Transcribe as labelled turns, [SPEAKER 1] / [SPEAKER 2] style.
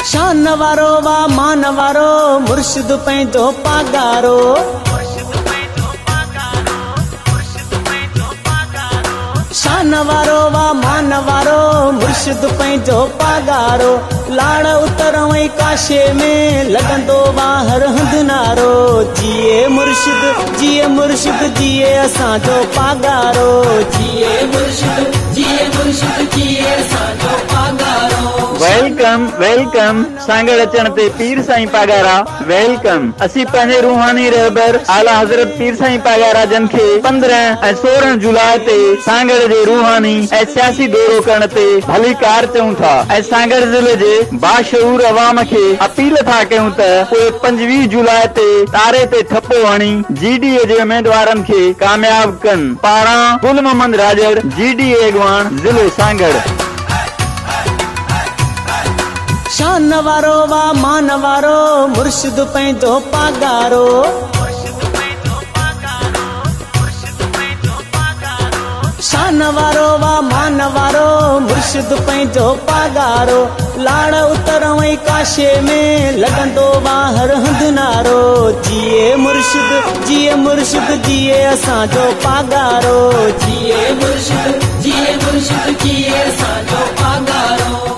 [SPEAKER 1] शान वारो वा मान वारो मुर्शिद पंहिंजो पागारो। शान वारो वा मान वारो मुर्शिद पंहिंजो पागारो। लाड़ उतरो ऐं काशे में लॻंदो वा हर हंधि नारो। जिए मुर्शिद जिए असांजो पागारो। जिए मुर्शिद जिए असांजो पागारो।
[SPEAKER 2] वेलकम वेलकम सांगड़ अचण ते पीर साईं पागारा वेलकम। असी पंहिंजे रूहानी रहबर आला हज़रत पीर साईं पागारा जन खे 15 ऐं 16 जुलाई ते सांगड़ जे रूहानी ऐं सियासी दौरो करण ते भलीकार चऊं था ऐं सांगड़ ज़िले जे बाशऊर अवाम खे अपील था कयूं त उहे 25 जुलाई ते तारे ते ठपो हणी जीडीए जे उम्मीदवारनि खे कामयाब कनि। पारां गुल मोहम्मद राजड़, जीडीए अॻवान, ज़िलो सांगड़।
[SPEAKER 1] शान वारो वा मान वारो मुर्शिद पंहिंजो पागारो। शान वारो वा मान वारो मुर्शिद पंहिंजो पागारो। लाड़ उतरो ऐं काशे में लॻंदो वा हर हंधि नारो। जिए मुर्शिद जिए असांजो पागारो। जिए मुर्शिद जिए असांजो पागारो।